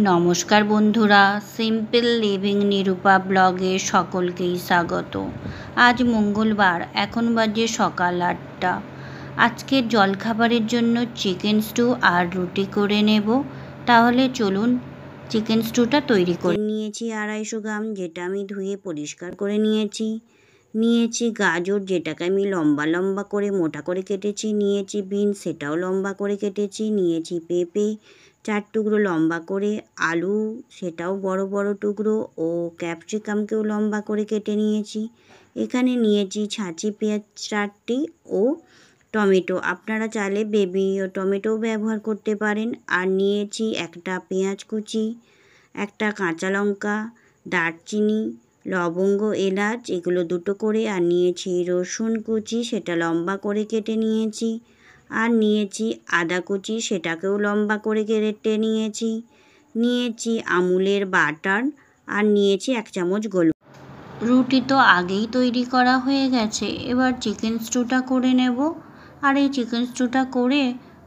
নমস্কার বন্ধুরা, simple living Nirupa ব্লগে সকলকেই স্বাগত। আজ মঙ্গলবার, এখন বাজে সকাল 8টা। আজকের জলখাবারের জন্য চিকেন স্টু আর রুটি করে নেব। তাহলে চলুন চিকেন স্টুটা তৈরি করে নিয়েছি 250 গ্রাম, যেটা আমি ধুয়ে পরিষ্কার করে নিয়েছি গাজর, যেটাকে আমি লম্বা লম্বা করে মোটা করে কেটেছি, নিয়েছি বিনস, সেটাও লম্বা করে কেটেছি, নিয়েছি পেঁপে 4 টুকরো লম্বা করে, আলু সেটাও বড় বড় টুকরো, ও ক্যাপসিকামকেও লম্বা করে কেটে নিয়েছি। এখানে নিয়েছি ছাঁচি পেঁয়াজ 4টি ও টমেটো, আপনারা চাইলে বেবি টমেটোও ব্যবহার করতে পারেন। আর নিয়েছি একটা পেঁয়াজ কুচি, একটা কাঁচা লঙ্কা, দারচিনি, লবঙ্গ, এলাচ, এগুলো 2টো করে। আর নিয়েছি রসুন কুচি, সেটা লম্বা করে কেটে নিয়েছি। আর নিয়েছি আদা কুচি, সেটাকেও লম্বা করে কেটে নিয়েছি আমুলের বাটার, আর নিয়েছি 1 চামচ গোলমরিচ। রুটি তো আগেই তৈরি করা হয়ে গেছে, এবার চিকেন স্টুটা করে নেব। আর এই চিকেন স্টুটা করে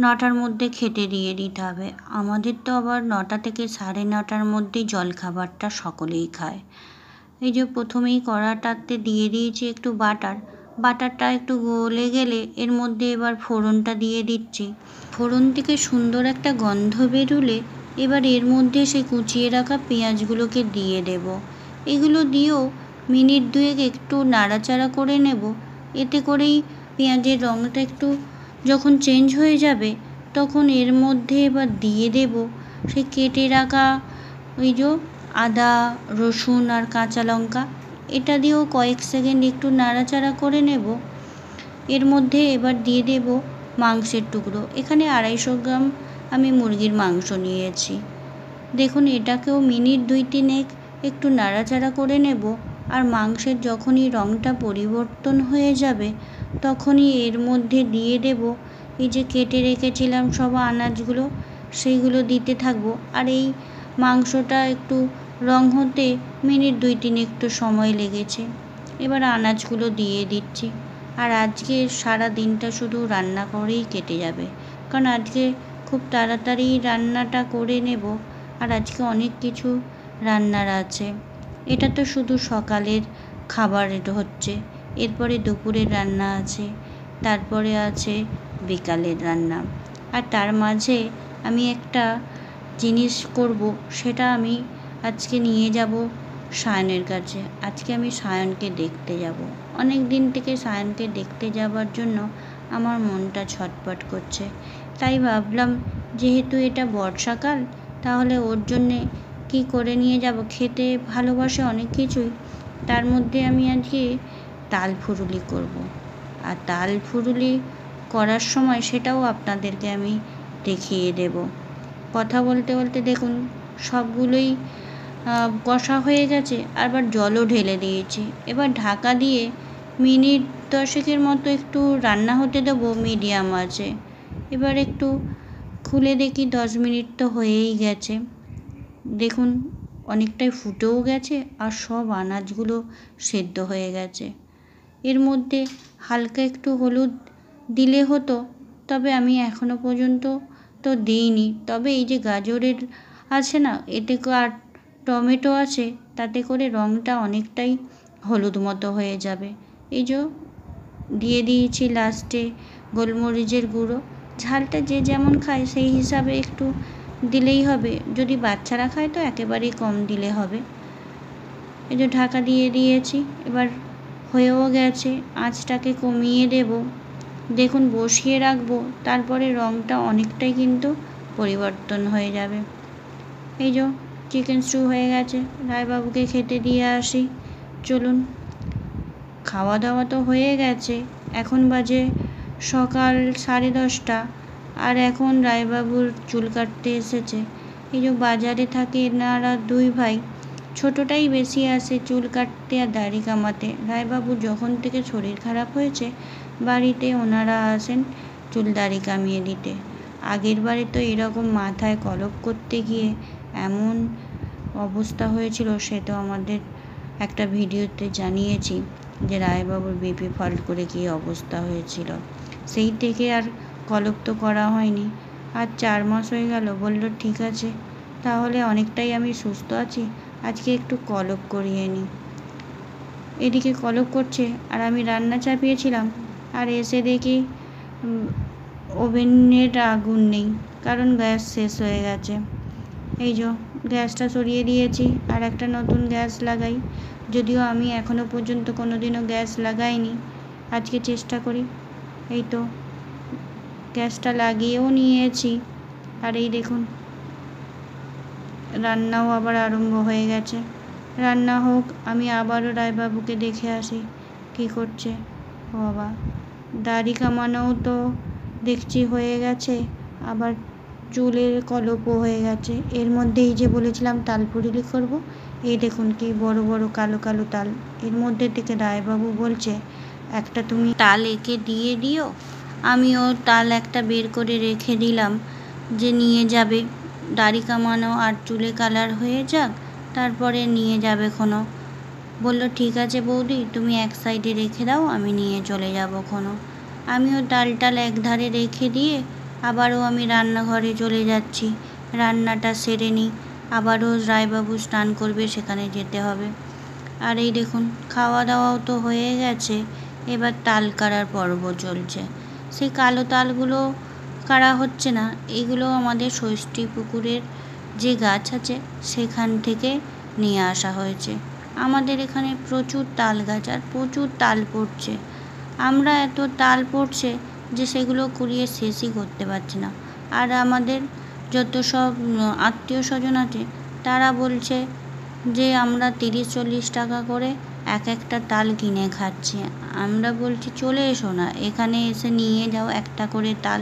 9টার মধ্যে খেতে দিয়ে দিতে হবে। আমাদের তো আবার 9টা থেকে 9:30টার মধ্যেই জলখাবারটা সকলেই খায়। এই যে প্রথমেই কড়াটাতে দিয়ে দিয়েছি একটু বাটারটা একটু গলে গেলে এর মধ্যে এবার ফোড়নটা দিয়ে দিচ্ছি। ফোড়ন থেকে সুন্দর একটা গন্ধ বেরোলে এবার এর মধ্যে সেই কুচিয়ে রাখা পেঁয়াজগুলোকে দিয়ে দেব। এগুলো দিয়েও মিনিট 2 একটু নাড়াচাড়া করে নেব। এতে করেই পেঁয়াজের রঙটা একটু যখন চেঞ্জ হয়ে যাবে, তখন এর মধ্যে এবার দিয়ে দেব সেই কেটে রাখা ওই যে আদা, রসুন আর কাঁচা লঙ্কা, এটা দিয়েও কয়েক সেকেন্ড একটু নাড়াচাড়া করে নেব। এর মধ্যে এবার দিয়ে দেব মাংসের টুকরো। এখানে 250 গ্রাম আমি মুরগির মাংস নিয়েছি। দেখুন, এটাকেও মিনিট 2-3 একটু নাড়াচাড়া করে নেব। আর মাংসের যখনই রঙটা পরিবর্তন হয়ে যাবে, তখনই এর মধ্যে দিয়ে দেব এই যে কেটে রেখেছিলাম সব আনাজগুলো, সেইগুলো দিতে থাকবো। আর এই মাংসটা একটু রং হতে মিনিট 2-3 একটু সময় লেগেছে। এবার আনাজগুলো দিয়ে দিচ্ছি। আর আজকে সারা দিনটা শুধু রান্না করেই কেটে যাবে, কারণ আজকে খুব তাড়াতাড়ি রান্নাটা করে নেব। আর আজকে অনেক কিছু রান্নার আছে। এটা তো শুধু সকালের খাবার হচ্ছে, এরপরে দুপুরের রান্না আছে, তারপরে আছে বিকালের রান্না। আর তার মাঝে আমি একটা জিনিস করব, সেটা আমি আজকে নিয়ে যাব সায়নের কাছে। আজকে আমি সায়নকে দেখতে যাব। অনেক দিন থেকে সায়নকে দেখতে যাবার জন্য আমার মনটা ছটফট করছে। তাই ভাবলাম, যেহেতু এটা বর্ষাকাল, তাহলে ওর জন্যে কি করে নিয়ে যাব। খেতে ভালোবাসে অনেক কিছুই, তার মধ্যে আমি আজকে তাল ফুরুলি করব। আর তাল ফুরুলি করার সময় সেটাও আপনাদেরকে আমি দেখিয়ে দেব। কথা বলতে বলতে দেখুন সবগুলোই কষা হয়ে গেছে, আবার জলও ঢেলে দিয়েছি। এবার ঢাকা দিয়ে মিনিট 10 মতো একটু রান্না হতে দেবো মিডিয়াম আঁচে। এবার একটু খুলে দেখি 10 মিনিট তো হয়েই গেছে। দেখুন অনেকটাই ফুটেও গেছে, আর সব আনাজগুলো সেদ্ধ হয়ে গেছে। এর মধ্যে হালকা একটু হলুদ দিলে হতো, তবে আমি এখনো পর্যন্ত তো দিইনি। তবে এই যে গাজরের আছে না, এতে আর টমেটো আছে, তাতে করে রঙটা অনেকটাই হলুদ মতো হয়ে যাবে। এই যে দিয়ে দিয়েছি লাস্টে গোলমরিচের গুঁড়ো। ঝালটা যে যেমন খায় সেই হিসাবে একটু দিলেই হবে। যদি বাচ্চারা খায় তো একেবারেই কম দিলে হবে। এই যে ঢাকা দিয়ে দিয়েছি, এবার হয়েও গেছে। আঁচটাকে কমিয়ে দেব। দেখুন বসিয়ে রাখবো, তারপরে রঙটা অনেকটাই কিন্তু পরিবর্তন হয়ে যাবে। এই যে চিকেন স্টু হয়ে গেছে, রায়বাবুকে খেতে দিয়ে আসি। চলুন, খাওয়া দাওয়া তো হয়ে গেছে। এখন বাজে সকাল 10:30, আর এখন রায়বাবুর চুল কাটতে এসেছে। এই যে বাজারে থাকে এনারা 2 ভাই, ছোটোটাই বেশি আসে চুল কাটতে আর দাড়ি কামাতে। রায়বাবু যখন থেকে শরীর খারাপ হয়েছে, বাড়িতে ওনারা আসেন চুল দাড়ি কামিয়ে দিতে। আগের বারে তো এরকম মাথায় কলপ করতে গিয়ে এমন অবস্থা হয়েছিল, সে তো আমাদের একটা ভিডিওতে জানিয়েছি যে রায়বাবুর বিপি ফল্ট করে কী অবস্থা হয়েছিল। সেই থেকে আর কলপ তো করা হয়নি। আর 4 মাস হয়ে গেল। বলল ঠিক আছে তাহলে অনেকটাই আমি সুস্থ আছি। আজকে একটু কলপ করিয়ে নিই। এদিকে কলপ করছে আর আমি রান্না চাপিয়েছিলাম, আর এসে দেখি ওভেনের আগুন নেই, কারণ গ্যাস শেষ হয়ে গেছে। এই যে গ্যাসটা সরিয়ে দিয়েছি, আর একটা নতুন গ্যাস লাগাই। যদিও আমি এখনও পর্যন্ত কোনোদিনও গ্যাস লাগাইনি, আজকে চেষ্টা করি। এই তো গ্যাসটা লাগিয়েও নিয়েছি, আর এই দেখুন রান্নাও আবার আরম্ভ হয়ে গেছে। রান্না হোক, আমি আবারও রায়বাবুকে দেখে আসি কী করছে। ও বাবা, দাড়ি কামানোও তো দেখছি হয়ে গেছে, আবার চুলের কলপও হয়ে গেছে। এর মধ্যেই যে বলেছিলাম তালপুরুলি করব, এই দেখুন কি বড় বড় কালো কালো তাল। এর মধ্যে থেকে রায়বাবু বলছে একটা তুমি তাল এঁকে দিয়ে দিও। আমিও তাল একটা বের করে রেখে দিলাম, যে নিয়ে যাবে। দাড়ি কামানো আর চুলে কালার হয়ে যাক, তারপরে নিয়ে যাবে কোনো। বললো ঠিক আছে বৌদি, তুমি এক সাইডে রেখে দাও, আমি নিয়ে চলে যাবো কোনো। আমিও ডাল এক ধারে রেখে দিয়ে আবারও আমি রান্নাঘরে চলে যাচ্ছি। রান্নাটা সেরে নিই, আবারও রায়বাবু স্নান করবে, সেখানে যেতে হবে। আর এই দেখুন খাওয়া দাওয়াও তো হয়ে গেছে, এবার তাল কাড়ার পর্ব চলছে। সেই কালো তালগুলো কাড়া হচ্ছে না, এগুলো আমাদের ষষ্ঠী পুকুরের যে গাছ আছে সেখান থেকে নিয়ে আসা হয়েছে। আমাদের এখানে প্রচুর তাল গাছ আর প্রচুর তাল পড়ছে। আমরা এত তাল পড়ছে যে সেগুলো কুড়িয়ে শেষই করতে পারছি না। আর আমাদের যত সব আত্মীয় স্বজন আছে তারা বলছে যে আমরা 30-40 টাকা করে একটা তাল কিনে খাচ্ছি। আমরা বলছি চলে এসো না, এখানে এসে নিয়ে যাও একটা করে তাল।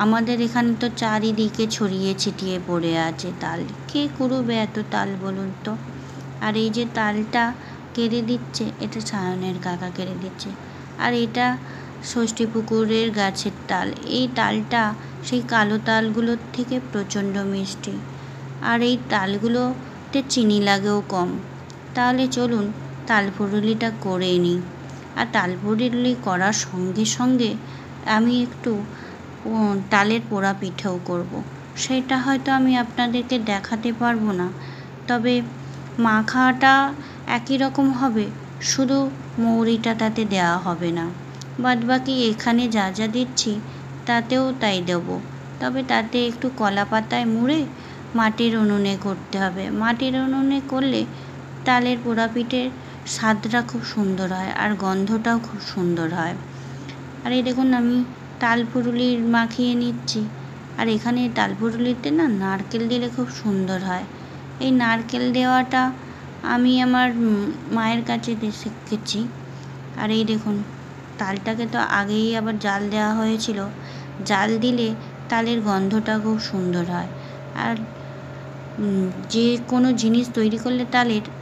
আমাদের এখানে তো চারিদিকে ছড়িয়ে ছিটিয়ে পড়ে আছে তাল, কে কুড়বে এত তাল বলুন তো। আর এই যে তালটা কেড়ে দিচ্ছে, এটা সায়নের কাকা কেড়ে দিচ্ছে। আর এটা ষষ্ঠী পুকুরের গাছের তাল। এই তালটা সেই কালো তালগুলোর থেকে প্রচণ্ড মিষ্টি, আর এই তালগুলোতে চিনি লাগেও কম। তাহলে চলুন তালপুরুলিটা করে নিই। আর তালপুরুলি করার সঙ্গে সঙ্গে আমি একটু তালের পোড়া পিঠেও করব। সেটা হয়তো আমি আপনাদেরকে দেখাতে পারবো না, তবে মাখাটা একই রকম হবে, শুধু মৌরিটা তাতে দেওয়া হবে না। বাদবাকি এখানে যা যা দিচ্ছি তাতেও তাই দেবো, তবে তাতে একটু কলা পাতায় মুড়ে মাটির উনুনে করতে হবে। মাটির উনুনে করলে তালের পোড়া পিঠের স্বাদটা খুব সুন্দর হয়, আর গন্ধটাও খুব সুন্দর হয়। আর এই দেখুন আমি তালপুরুলি মাখিয়ে নিচ্ছি। আর এখানে তালপুরুলিতে না নারকেল দিলে খুব সুন্দর হয়। এই নারকেল দেওয়াটা আমি আমার মায়ের কাছে শিখেছি। আর এই দেখুন তালটাকে তো আগেই আবার জাল দেওয়া হয়েছিল, জাল দিলে তালের গন্ধটা খুব সুন্দর হয়। আর যে কোনো জিনিস তৈরি করলে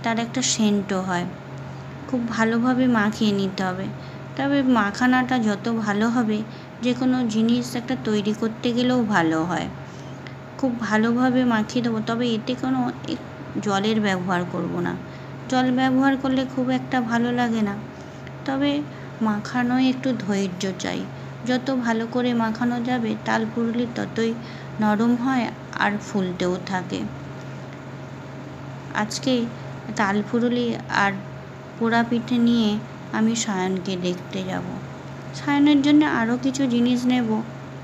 তার একটা সেন্টও হয়। খুব ভালোভাবে মাখিয়ে নিতে হবে, তবে মাখানাটা যত ভালো হবে যে কোনো জিনিস একটা তৈরি করতে গেলেও ভালো হয়। খুব ভালোভাবে মাখিয়ে দেবো, তবে এতে কোনো জলের ব্যবহার করব না। জল ব্যবহার করলে খুব একটা ভালো লাগে না, তবে মাখানোয় একটু ধৈর্য চাই। যত ভালো করে মাখানো যাবে তালপুরুলি ততই নরম হয় আর ফুলতেও থাকে। আজকে তালপুরুলি আর পোড়া পিঠে নিয়ে আমি সায়নকে দেখতে যাব। সায়নের জন্য আরও কিছু জিনিস নেব,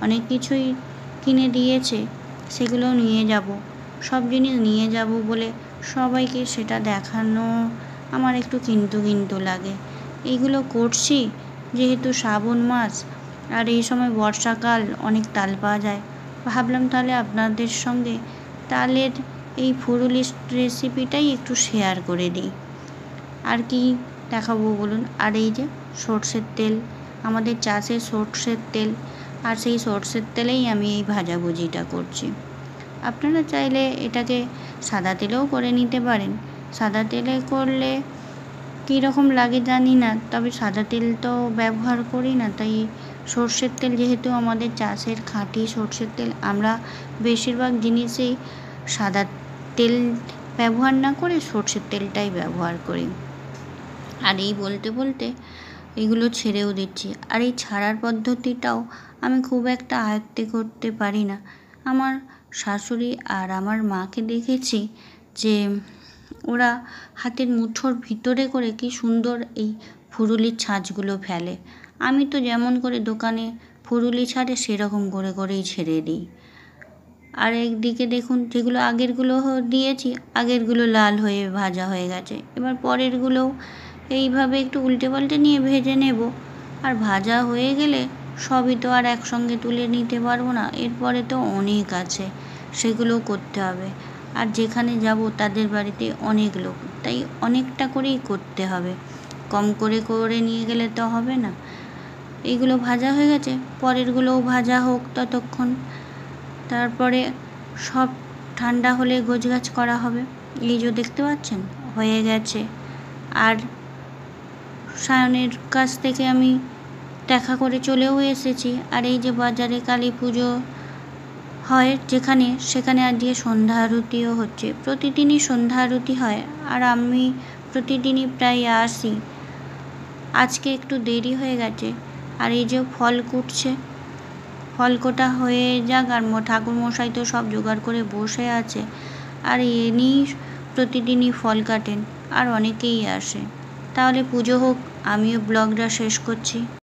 অনেক কিছুই কিনে দিয়েছে, সেগুলোও নিয়ে যাব। সব জিনিস নিয়ে যাব বলে সবাইকে সেটা দেখানো আমার একটু কিন্তু লাগে। এইগুলো করছি যেহেতু শ্রাবণ মাস আর এই সময় বর্ষাকাল, অনেক তাল পাওয়া যায়। ভাবলাম তাহলে আপনাদের সঙ্গে তালের এই ফুরুলি রেসিপিটাই একটু শেয়ার করে দিই। আর কি দেখাবো বলুন। আর এই যে সর্ষের তেল, আমাদের চাষের সর্ষের তেল, আর সেই সর্ষের তেলেই আমি এই ভাজাভুজিটা করছি। আপনারা চাইলে এটাকে সাদা তেলেও করে নিতে পারেন। সাদা তেলে করলে কী রকম লাগে জানি না, তবে সাদা তেল তো ব্যবহার করি না, তাই সর্ষের তেল যেহেতু আমাদের চাষের খাঁটি সর্ষের তেল, আমরা বেশিরভাগ জিনিসেই সাদা তেল ব্যবহার না করে সর্ষের তেলটাই ব্যবহার করি। আর এই বলতে বলতে এগুলো ছেড়েও দিচ্ছি। আর এই ছাড়ার পদ্ধতিটাও আমি খুব একটা আয়ত্তে করতে পারি না। আমার শাশুড়ি আর আমার মাকে দেখেছি যে ওরা হাতের মুঠোর ভিতরে করে কি সুন্দর এই ফুরুলির ছাঁচগুলো ফেলে। আমি তো যেমন করে দোকানে ফুরুলি ছাড়ে সেরকম করে করেই ছেড়ে দিই। আর একদিকে দেখুন, যেগুলো আগেরগুলো দিয়েছি, আগেরগুলো লাল হয়ে ভাজা হয়ে গেছে। এবার পরেরগুলোও এইভাবে একটু উল্টে পাল্টে নিয়ে ভেজে নেব। আর ভাজা হয়ে গেলে সবই তো আর একসঙ্গে তুলে নিতে পারবো না, এরপরে তো অনেক আছে, সেগুলো করতে হবে। আর যেখানে যাব তাদের বাড়িতে অনেক লোক, তাই অনেকটা করেই করতে হবে, কম করে করে নিয়ে গেলে তো হবে না। এইগুলো ভাজা হয়ে গেছে, পরেরগুলোও ভাজা হোক ততক্ষণ। তারপরে সব ঠান্ডা হলে গোছগাছ করা হবে। এই যে দেখতে পাচ্ছেন হয়ে গেছে। আর সায়নের কাছ থেকে আমি দেখা করে চলেও এসেছি। আর এই যে বাজারে কালী পুজো হয় যেখানে, সেখানে আজকে সন্ধ্যা আরতিও হচ্ছে। প্রতিদিনই সন্ধ্যা আরতি হয় আর আমি প্রতিদিনই প্রায় আসি। আজকে একটু দেরি হয়ে গেছে। আর এই যে ফল কুটছে, ফল কোটা হয়ে যাক, আর ঠাকুরমশাই তো সব জোগাড় করে বসে আছে। আর ইনি প্রতিদিনই ফল কাটেন আর অনেকেই আসে। তাহলে পুজো হোক, আমিও ব্লগটা শেষ করছি।